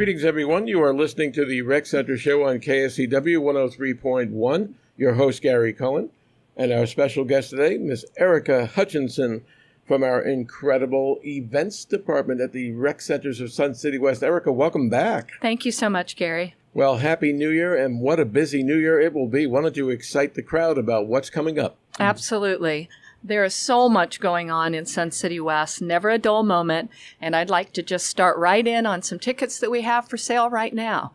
Greetings, everyone. You are listening to the Rec Center Show on KSCW 103.1. Your host, Gary Cohen, and our special guest today, Miss Erica Hutchinson from our incredible events department at the Rec Centers of Sun City West. Erica, welcome back. Thank you so much, Gary. Well, Happy New Year, and what a busy New Year it will be. Why don't you excite the crowd about what's coming up? Absolutely. There is so much going on in Sun City West, never a dull moment, and I'd like to just start right in on some tickets that we have for sale right now.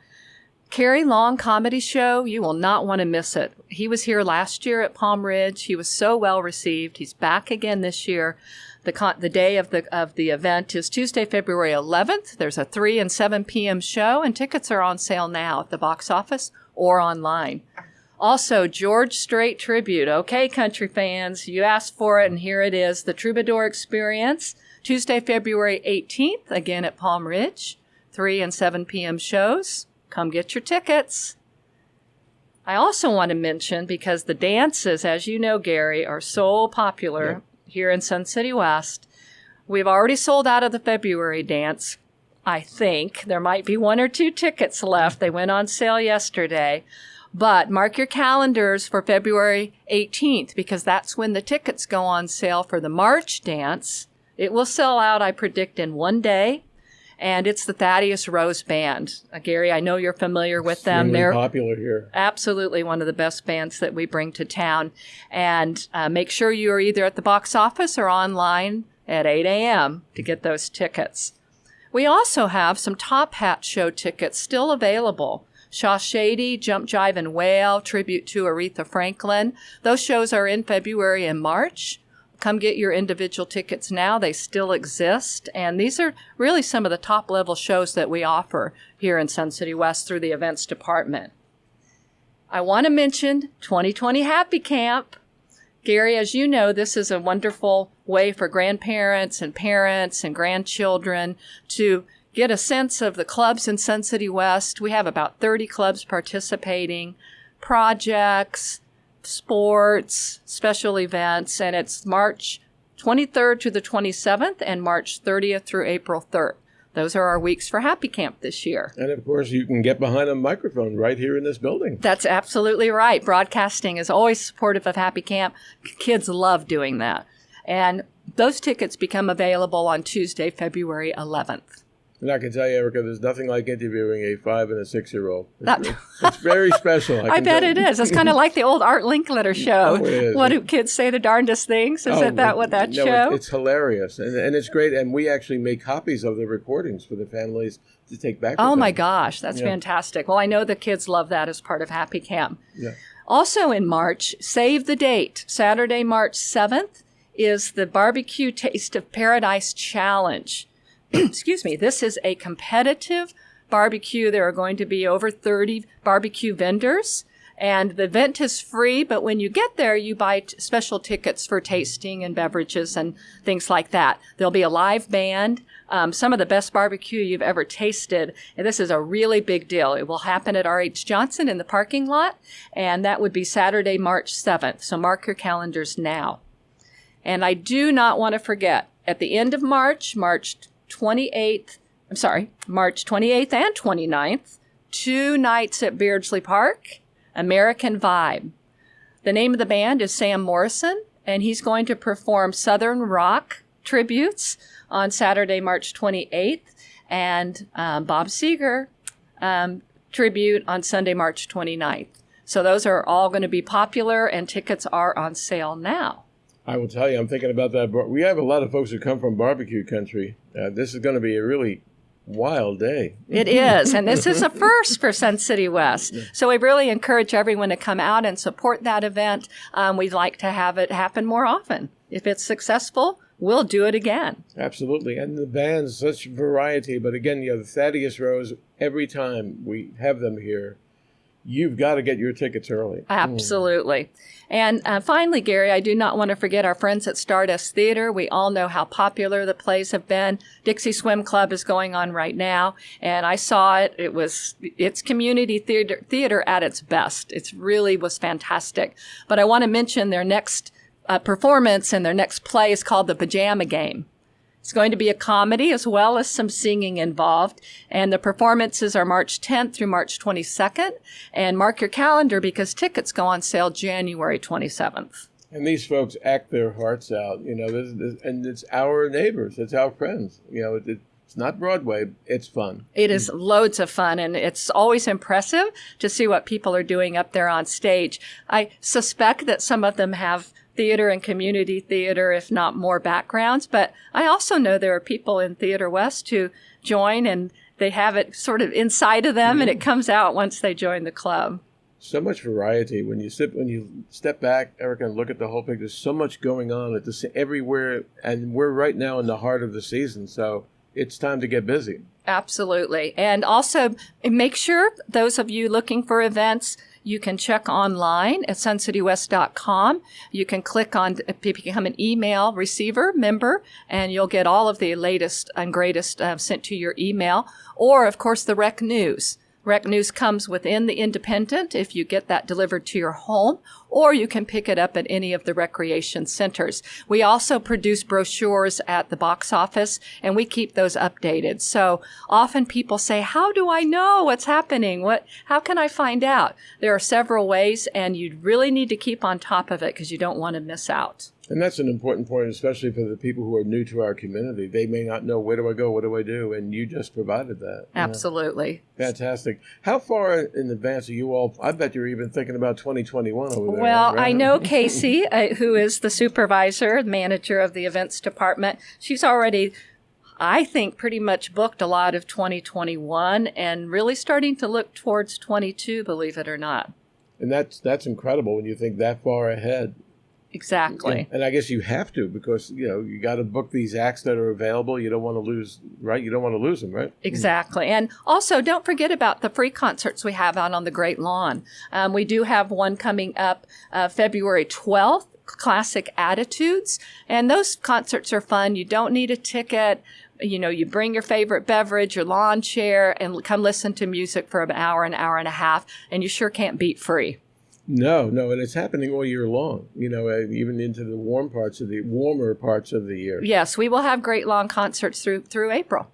Carrie Long Comedy Show, you will not want to miss it. He was here last year at Palm Ridge. He was so well received. He's back again this year. The day of the event is Tuesday, February 11th. There's a 3 and 7 p.m. show, and tickets are on sale now at the box office or online. Also, George Strait Tribute. Okay, country fans, you asked for it, and here it is. The Troubadour Experience, Tuesday, February 18th, again at Palm Ridge. 3 and 7 p.m. shows. Come get your tickets. I also want to mention, because the dances, as you know, Gary, are so popular here in Sun City West, we've already sold out of the February dance. I think there might be 1 or 2 tickets left. They went on sale yesterday. But mark your calendars for February 18th, because that's when the tickets go on sale for the March dance. It will sell out, I predict, in 1 day. And it's the Thaddeus Rose Band. Gary, I know you're familiar with them. They're popular here. Absolutely one of the best bands that we bring to town. And make sure you are either at the box office or online at 8 a.m. to get those tickets. We also have some Top Hat show tickets still available. Shaw Shady, Jump, Jive, and Wail, tribute to Aretha Franklin. Those shows are in February and March. Come get your individual tickets now. They still exist. And these are really some of the top-level shows that we offer here in Sun City West through the events department. I want to mention 2020 Happy Camp. Gary, as you know, this is a wonderful way for grandparents and parents and grandchildren to get a sense of the clubs in Sun City West. We have about 30 clubs participating, projects, sports, special events, and it's March 23rd to the 27th and March 30th through April 3rd. Those are our weeks for Happy Camp this year. And, of course, you can get behind a microphone right here in this building. That's absolutely right. Broadcasting is always supportive of Happy Camp. Kids love doing that. And those tickets become available on Tuesday, February 11th. And I can tell you, Erica, there's nothing like interviewing a 5- and 6-year-old. It's very special. I bet it is. It's kind of like the old Art Linkletter show. Oh, it is. What do kids say the darndest things? Is that what that show? It's hilarious. And it's great. And we actually make copies of the recordings for the families to take back with them. My gosh. That's fantastic. Well, I know the kids love that as part of Happy Camp. Yeah. Also in March, save the date. Saturday, March 7th is the Barbecue Taste of Paradise Challenge. Excuse me, this is a competitive barbecue. There are going to be over 30 barbecue vendors, and the event is free, but when you get there, you buy special tickets for tasting and beverages and things like that. There'll be a live band, some of the best barbecue you've ever tasted, and this is a really big deal. It will happen at R.H. Johnson in the parking lot, and that would be Saturday, March 7th, so mark your calendars now. And I do not want to forget, at the end of March 28th and 29th, 2 nights at Beardsley Park, American Vibe. The name of the band is Sam Morrison, and he's going to perform Southern rock tributes on Saturday, March 28th, and Bob Seger tribute on Sunday, March 29th. So those are all going to be popular, and tickets are on sale now. I will tell you, I'm thinking about that. We have a lot of folks who come from barbecue country. This is going to be a really wild day. It is, and this is a first for Sun City West. So we really encourage everyone to come out and support that event. We'd like to have it happen more often. If it's successful, we'll do it again. Absolutely. And the bands, such variety. But again, the Thaddeus Rose, every time we have them here, you've got to get your tickets early. Absolutely. And finally, Gary, I do not want to forget our friends at Stardust Theater. We all know how popular the plays have been. Dixie Swim Club is going on right now, and I saw it. It's community theater at its best. It really was fantastic. But I want to mention their next performance, and their next play is called The Pajama Game. It's going to be a comedy as well as some singing involved. And the performances are March 10th through March 22nd. And mark your calendar because tickets go on sale January 27th. And these folks act their hearts out, and it's our neighbors, it's our friends. It's not Broadway, it's fun. It is loads of fun, and it's always impressive to see what people are doing up there on stage. I suspect that some of them have theater and community theater, if not more backgrounds, but I also know there are people in Theater West who join, and they have it sort of inside of them, and it comes out once they join the club. So much variety when you step back, Erica, and look at the whole picture. There's so much going on everywhere, and we're right now in the heart of the season, so it's time to get busy. Absolutely. And also make sure those of you looking for events, you can check online at suncitywest.com. You can click on become an email receiver member, and you'll get all of the latest and greatest sent to your email. Or, of course, the Rec News. Rec News comes within the Independent if you get that delivered to your home, or you can pick it up at any of the recreation centers. We also produce brochures at the box office, and we keep those updated. So often people say, how do I know what's happening? How can I find out? There are several ways, and you really need to keep on top of it because you don't want to miss out. And that's an important point, especially for the people who are new to our community. They may not know, where do I go, what do I do? And you just provided that. Absolutely. Fantastic. How far in advance are you all? I bet you're even thinking about 2021 over there. Well, right? I know Casey, who is the supervisor, manager of the events department. She's already, I think, pretty much booked a lot of 2021 and really starting to look towards 22, believe it or not. And that's incredible when you think that far ahead. Exactly. Yeah. And I guess you have to because, you got to book these acts that are available. You don't want to lose, right? You don't want to lose them, right? Exactly. And also, don't forget about the free concerts we have out on the Great Lawn. We do have one coming up February 12th, Classic Attitudes. And those concerts are fun. You don't need a ticket. You bring your favorite beverage, your lawn chair, and come listen to music for an hour and a half. And you sure can't beat free. No, and it's happening all year long, even into the warmer parts of the year. Yes, we will have Great Lawn concerts through April.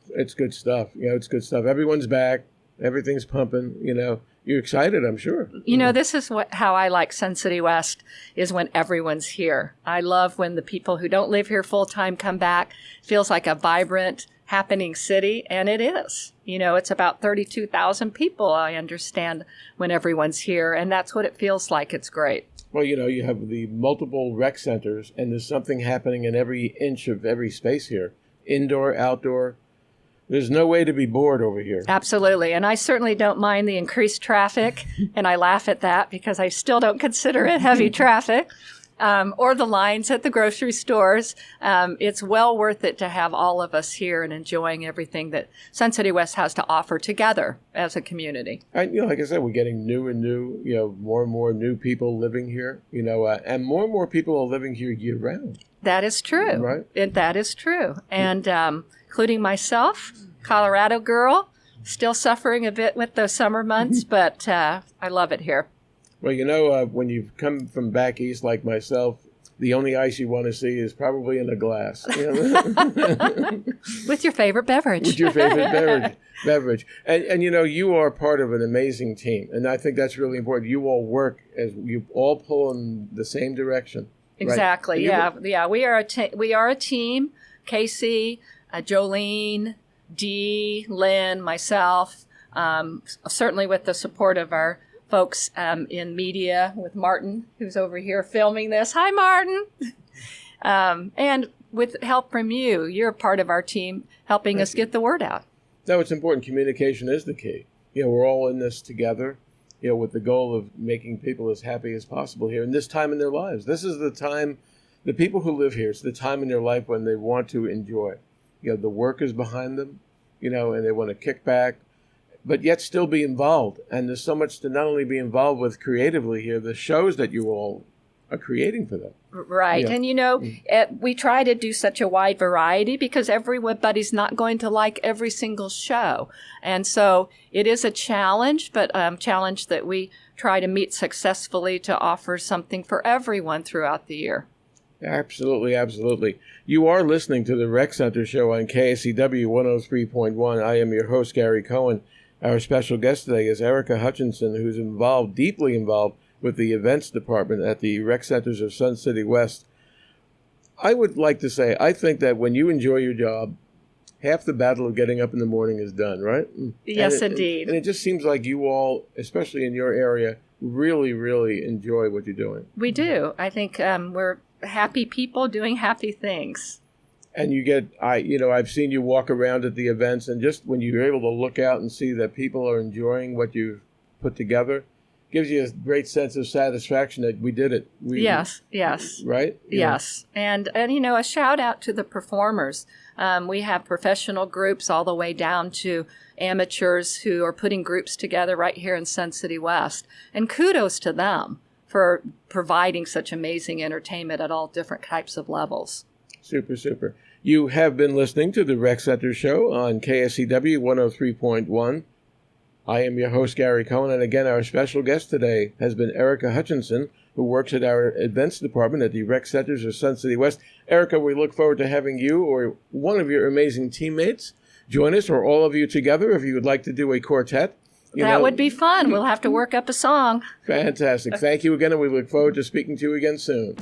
It's good stuff. It's good stuff. Everyone's back. Everything's pumping. You're excited, I'm sure. This is how I like Sun City West is when everyone's here. I love when the people who don't live here full-time come back. It feels like a vibrant, happening city, and it is. It's about 32,000 people, I understand, when everyone's here, and that's what it feels like. It's great. Well, you have the multiple rec centers, and there's something happening in every inch of every space here. Indoor, outdoor. There's no way to be bored over here. Absolutely. And I certainly don't mind the increased traffic, and I laugh at that because I still don't consider it heavy traffic. Or the lines at the grocery stores. It's well worth it to have all of us here and enjoying everything that Sun City West has to offer together as a community. And, like I said, we're getting new and new, more and more new people living here, and more people are living here year round. That is true. Right. That is true. And including myself, Colorado girl, still suffering a bit with those summer months, but I love it here. Well, when you've come from back east like myself, the only ice you want to see is probably in a glass. With your favorite beverage. With your favorite beverage. And you are part of an amazing team. And I think that's really important. You all work as you all pull in the same direction. Exactly. Right? Yeah. We are a team. Casey, Jolene, Dee, Lynn, myself, certainly with the support of our folks in media with Martin, who's over here filming this. Hi, Martin. And with help from you, you're part of our team helping us get the word out. No, it's important. Communication is the key. We're all in this together, with the goal of making people as happy as possible here in this time in their lives. This is the time, the people who live here, it's the time in their life when they want to enjoy. The work is behind them, and they want to kick back, but yet still be involved. And there's so much to not only be involved with creatively here, the shows that you all are creating for them. Right. Yeah. And, we try to do such a wide variety because everybody's not going to like every single show. And so it is a challenge, but challenge that we try to meet successfully to offer something for everyone throughout the year. Absolutely, absolutely. You are listening to the Rec Center Show on KSCW 103.1. I am your host, Gary Cohen. Our special guest today is Erica Hutchinson, who's deeply involved with the events department at the Rec Centers of Sun City West. I would like to say, I think that when you enjoy your job, half the battle of getting up in the morning is done, right? Yes, indeed. And it just seems like you all, especially in your area, really, really enjoy what you're doing. We do. I think we're happy people doing happy things. And you get, I've seen you walk around at the events, and just when you're able to look out and see that people are enjoying what you've put together, gives you a great sense of satisfaction that we did it. Yes. Right? Yes. And a shout out to the performers. We have professional groups all the way down to amateurs who are putting groups together right here in Sun City West. And kudos to them for providing such amazing entertainment at all different types of levels. Super, super. You have been listening to the Rec Center Show on KSCW 103.1. I am your host, Gary Cohen, and again, our special guest today has been Erica Hutchinson, who works at our events department at the Rec Centers of Sun City West. Erica, we look forward to having you or one of your amazing teammates join us, or all of you together, if you would like to do a quartet. That would be fun. We'll have to work up a song. Fantastic. Thank you again, and we look forward to speaking to you again soon.